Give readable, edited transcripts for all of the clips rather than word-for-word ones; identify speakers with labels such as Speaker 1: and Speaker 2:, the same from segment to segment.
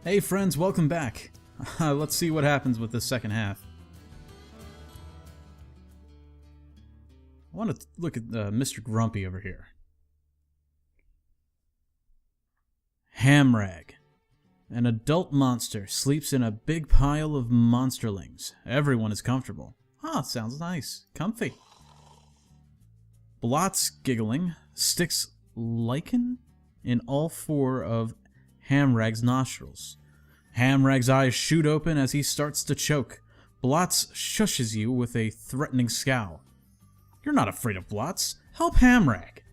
Speaker 1: Hey friends, welcome back. Let's see what happens with this second half. I want to look at Mr. Grumpy over here. Hamrag. An adult monster sleeps in a big pile of monsterlings. Everyone is comfortable. Ah, sounds nice. Comfy. Blotz giggling sticks lichen in all four of Hamrag's nostrils. Hamrag's eyes shoot open as he starts to choke. Blotz shushes you with a threatening scowl. You're not afraid of Blotz. Help Hamrag.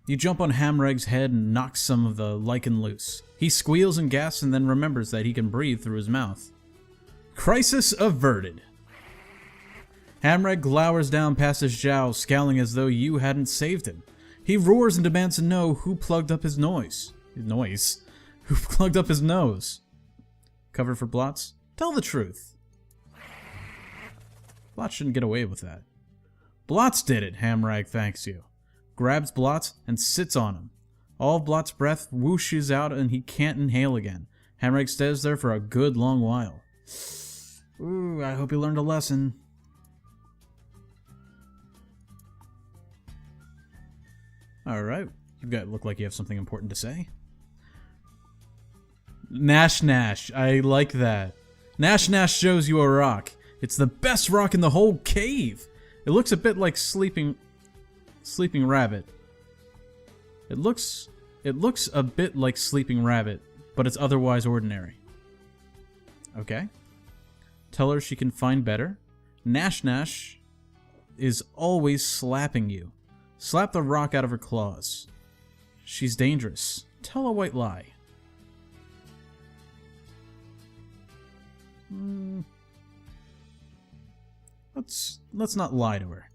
Speaker 1: You jump on Hamrag's head and knock some of the lichen loose. He squeals and gasps and then remembers that he can breathe through his mouth. Crisis averted. Hamrag glowers down past his jowls, scowling as though you hadn't saved him. He roars and demands to know who plugged up his nose. Who plugged up his nose? Covered for Blotz? Tell the truth. Blotz shouldn't get away with that. Blotz did it, Hamrag thanks you. Grabs Blotz and sits on him. All of Blotz's breath whooshes out and he can't inhale again. Hamrag stays there for a good long while. Ooh, I hope he learned a lesson. Alright, look like you have something important to say. Nash Nash, I like that. Nash Nash shows you a rock. It's the best rock in the whole cave. It looks a bit like Sleeping Rabbit. It looks a bit like Sleeping Rabbit, but it's otherwise ordinary. Okay. Tell her she can find better. Nash Nash is always slapping you. Slap the rock out of her claws. She's dangerous. Tell a white lie. Let's not lie to her.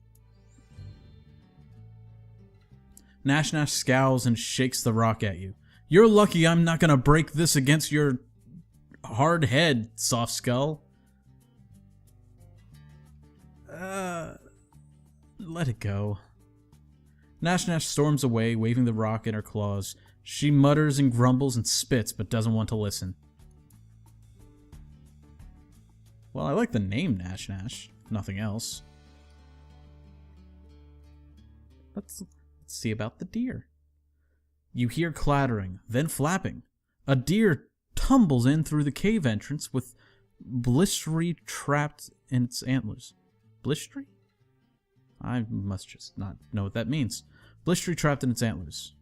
Speaker 1: Nash Nash scowls and shakes the rock at you. You're lucky I'm not gonna break this against your hard head, soft skull. Let it go. Nash Nash storms away, waving the rock in her claws. She mutters and grumbles and spits, but doesn't want to listen. Well, I like the name Nash Nash. Nothing else. Let's see about the deer. You hear clattering, then flapping. A deer tumbles in through the cave entrance with blistery trapped in its antlers. Blistery? I must just not know what that means. Blistery trapped in its antlers.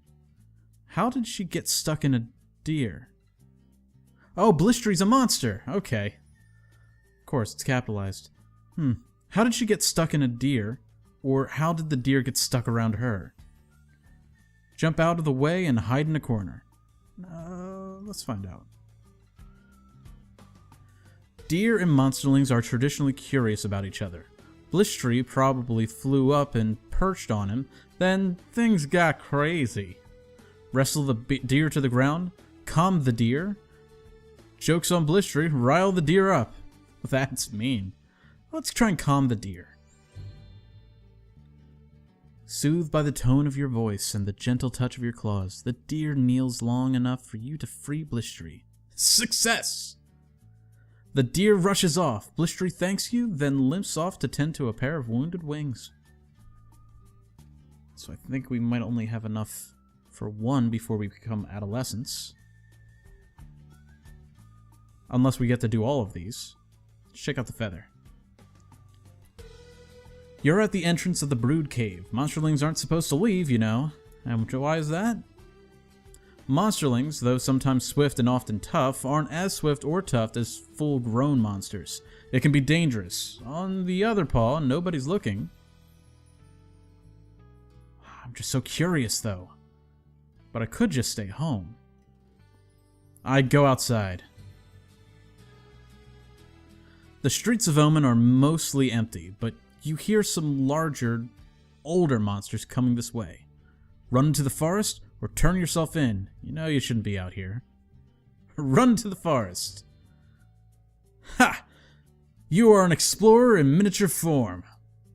Speaker 1: How did she get stuck in a deer? Oh, Blistery's a monster! Okay. Of course, it's capitalized. How did she get stuck in a deer? Or how did the deer get stuck around her? Jump out of the way and hide in a corner. Let's find out. Deer and monsterlings are traditionally curious about each other. Blistery probably flew up and perched on him, then things got crazy. Wrestle the deer to the ground, calm the deer. Jokes on Blistery, rile the deer up. That's mean. Let's try and calm the deer. Soothed by the tone of your voice and the gentle touch of your claws, the deer kneels long enough for you to free Blistery. Success! The deer rushes off. Blistery thanks you, then limps off to tend to a pair of wounded wings. So I think we might only have enough for one before we become adolescents. Unless we get to do all of these. Let's check out the feather. You're at the entrance of the Brood Cave. Monsterlings aren't supposed to leave, you know. And why is that? Monsterlings, though sometimes swift and often tough, aren't as swift or tough as full-grown monsters. It can be dangerous. On the other paw, nobody's looking. I'm just so curious, though. But I could just stay home. I'd go outside. The streets of Omen are mostly empty, but you hear some larger, older monsters coming this way. Run into the forest or turn yourself in. You know you shouldn't be out here. Run to the forest. Ha! You are an explorer in miniature form.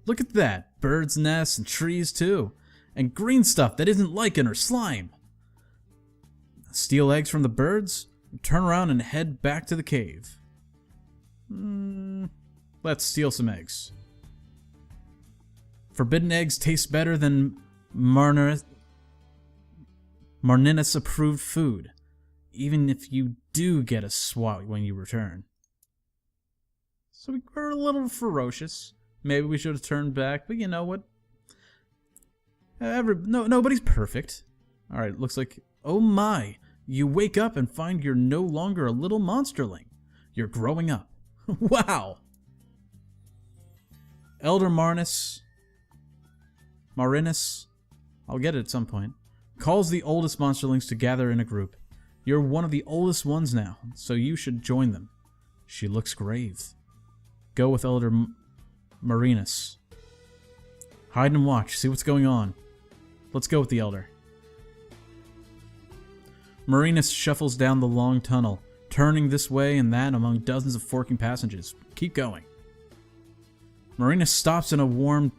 Speaker 1: Look at that. Birds' nests and trees too. And green stuff that isn't lichen or slime. Steal eggs from the birds, turn around and head back to the cave. Let's steal some eggs. Forbidden eggs taste better than Marninus approved food, even if you do get a swat when you return. So we were a little ferocious. Maybe we should have turned back, but you know what? Nobody's perfect. Alright, looks like... Oh my! You wake up and find you're no longer a little monsterling. You're growing up. Wow! Elder Marinus, I'll get it at some point, calls the oldest monsterlings to gather in a group. You're one of the oldest ones now, so you should join them. She looks grave. Go with Elder Marinus. Hide and watch, see what's going on. Let's go with the Elder. Marinus shuffles down the long tunnel, turning this way and that among dozens of forking passages. Keep going. Marinus stops in a warm,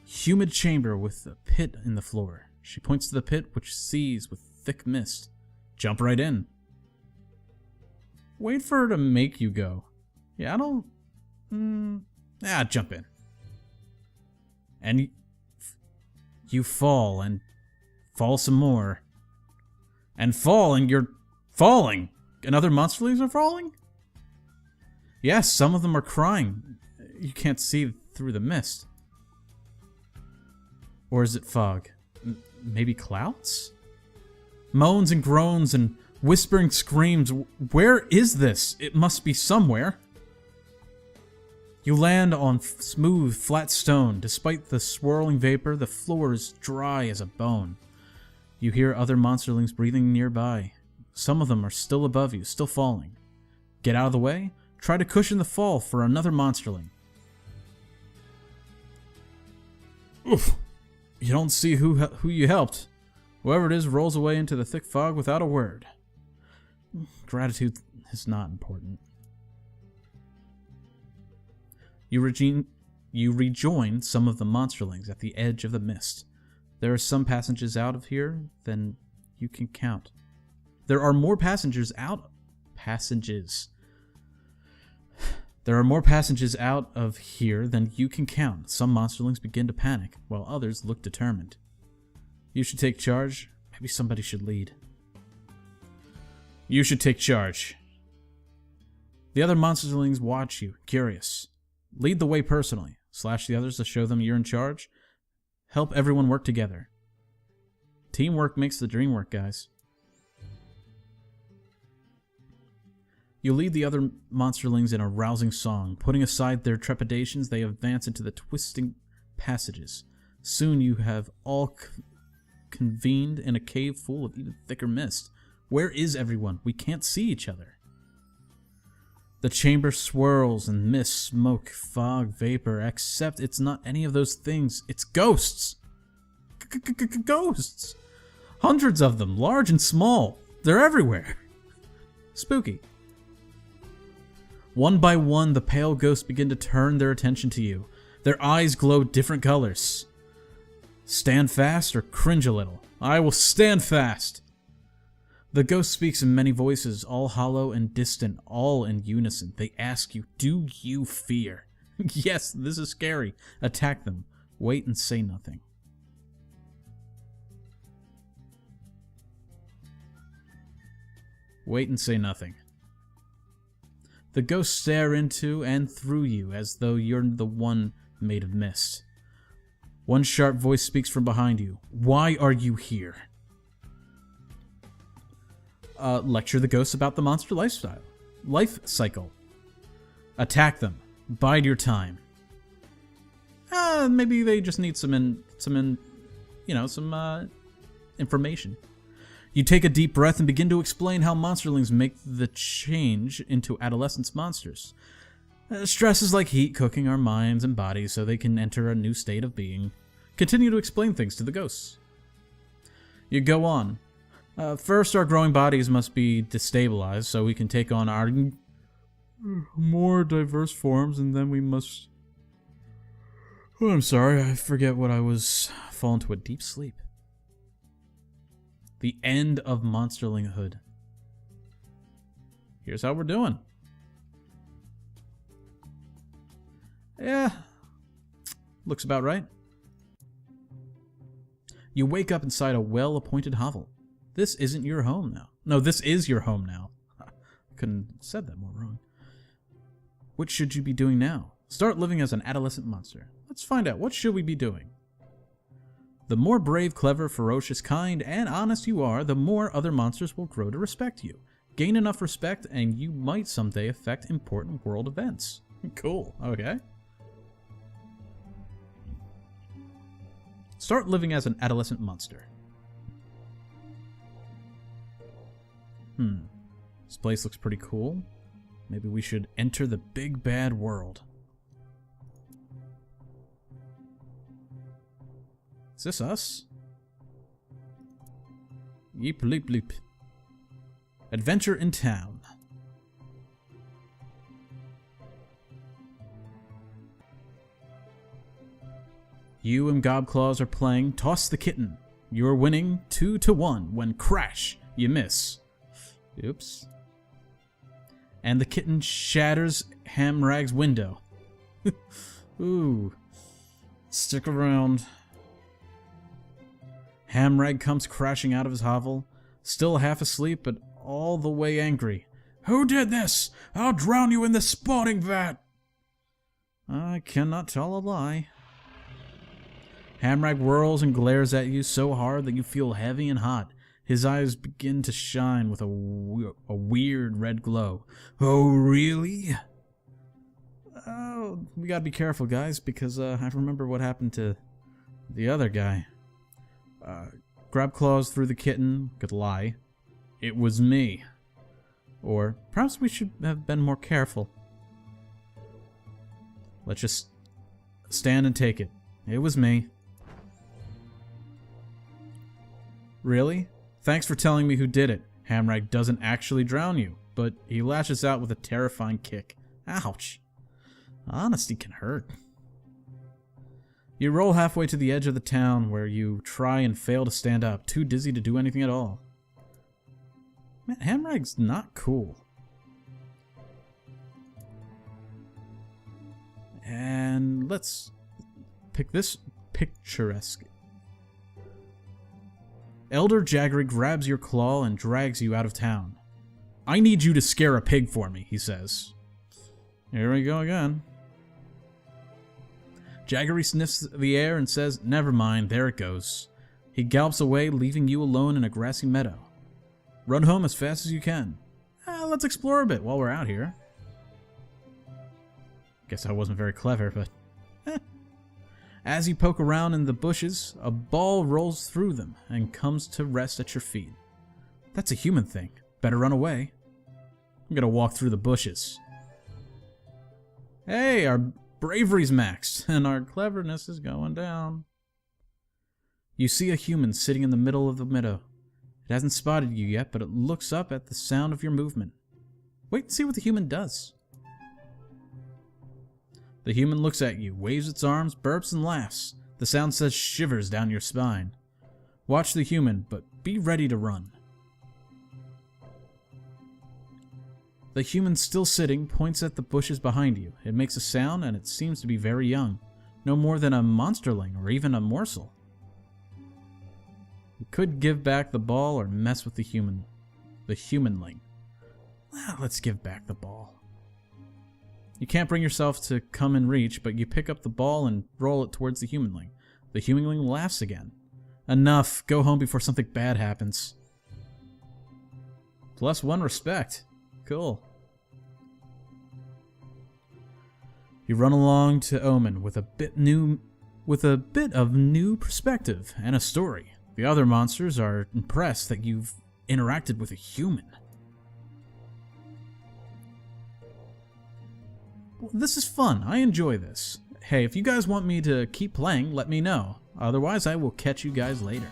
Speaker 1: humid chamber with a pit in the floor. She points to the pit, which sees with thick mist. Jump right in. Wait for her to make you go. Yeah, I don't... jump in. And you fall, and fall some more. And fall, and you're falling. And other monsterlings are falling? Yes, some of them are crying. You can't see through the mist. Or is it fog? Maybe clouds? Moans and groans and whispering screams. Where is this? It must be somewhere. You land on smooth, flat stone. Despite the swirling vapor, the floor is dry as a bone. You hear other monsterlings breathing nearby. Some of them are still above you, still falling. Get out of the way. Try to cushion the fall for another monsterling. Oof. You don't see who you helped. Whoever it is rolls away into the thick fog without a word. Gratitude is not important. You rejoin some of the monsterlings at the edge of the mist. There are some passengers out of here than you can count. There are more passengers out of here than you can count. Some monsterlings begin to panic, while others look determined. You should take charge. Maybe somebody should lead. You should take charge. The other monsterlings watch you, curious. Lead the way personally. Slash the others to show them you're in charge. Help everyone work together. Teamwork makes the dream work, guys. You lead the other monsterlings in a rousing song. Putting aside their trepidations, they advance into the twisting passages. Soon you have all convened in a cave full of even thicker mist. Where is everyone? We can't see each other. The chamber swirls in mist, smoke, fog, vapor, except it's not any of those things. It's ghosts! Ghosts! Hundreds of them, large and small. They're everywhere. Spooky. One by one, the pale ghosts begin to turn their attention to you. Their eyes glow different colors. Stand fast or cringe a little. I will stand fast. The ghost speaks in many voices, all hollow and distant, all in unison. They ask you, do you fear? Yes, this is scary. Attack them. Wait and say nothing. Wait and say nothing. The ghosts stare into and through you as though you're the one made of mist. One sharp voice speaks from behind you. Why are you here? Lecture the ghosts about the monster life cycle. Attack them. Bide your time. Maybe they just need some information. You take a deep breath and begin to explain how monsterlings make the change into adolescent monsters. Stress is like heat cooking our minds and bodies so they can enter a new state of being. Continue to explain things to the ghosts. You go on. First, our growing bodies must be destabilized so we can take on our more diverse forms, and then we must... Oh, I'm sorry, I forget what I was... Fall into a deep sleep. The end of monsterlinghood. Here's how we're doing. Yeah, looks about right. You wake up inside a well-appointed hovel. This isn't your home now. No, this is your home now. I couldn't have said that more wrong. What should you be doing now? Start living as an adolescent monster. Let's find out. What should we be doing? The more brave, clever, ferocious, kind, and honest you are, the more other monsters will grow to respect you. Gain enough respect, and you might someday affect important world events. Cool. Okay. Start living as an adolescent monster. This place looks pretty cool. Maybe we should enter the big bad world. Is this us? Yeep leap leap. Adventure in town. You and Gobclaws are playing Toss the Kitten. You're winning 2-1 when crash, you miss. Oops. And the kitten shatters Hamrag's window. Ooh. Stick around. Hamrag comes crashing out of his hovel, still half asleep but all the way angry. Who did this? I'll drown you in the spawning vat! I cannot tell a lie. Hamrag whirls and glares at you so hard that you feel heavy and hot. His eyes begin to shine with a weird red glow. Oh, really? Oh, we gotta be careful, guys, because I remember what happened to the other guy. Grabclaws threw the kitten. Could lie. It was me. Or perhaps we should have been more careful. Let's just stand and take it. It was me. Really? Thanks for telling me who did it. Hamrag doesn't actually drown you, but he lashes out with a terrifying kick. Ouch. Honesty can hurt. You roll halfway to the edge of the town where you try and fail to stand up, too dizzy to do anything at all. Man, Hamrag's not cool. And let's pick this picturesque. Elder Jaggery grabs your claw and drags you out of town. I need you to scare a pig for me, he says. Here we go again. Jaggery sniffs the air and says, never mind, there it goes. He gallops away, leaving you alone in a grassy meadow. Run home as fast as you can. Let's explore a bit while we're out here. Guess I wasn't very clever, but... As you poke around in the bushes, a ball rolls through them and comes to rest at your feet. That's a human thing. Better run away. I'm gonna walk through the bushes. Hey, our bravery's maxed, and our cleverness is going down. You see a human sitting in the middle of the meadow. It hasn't spotted you yet, but it looks up at the sound of your movement. Wait and see what the human does. The human looks at you, waves its arms, burps, and laughs. The sound sends shivers down your spine. Watch the human, but be ready to run. The human still sitting points at the bushes behind you. It makes a sound, and it seems to be very young. No more than a monsterling or even a morsel. You could give back the ball or mess with the humanling. Let's give back the ball. You can't bring yourself to come in reach, but you pick up the ball and roll it towards the humanling. The humanling laughs again. Enough. Go home before something bad happens. +1 respect. Cool. You run along to Omen with a bit of new perspective and a story. The other monsters are impressed that you've interacted with a human. This is fun. I enjoy this. Hey, if you guys want me to keep playing, let me know. Otherwise, I will catch you guys later.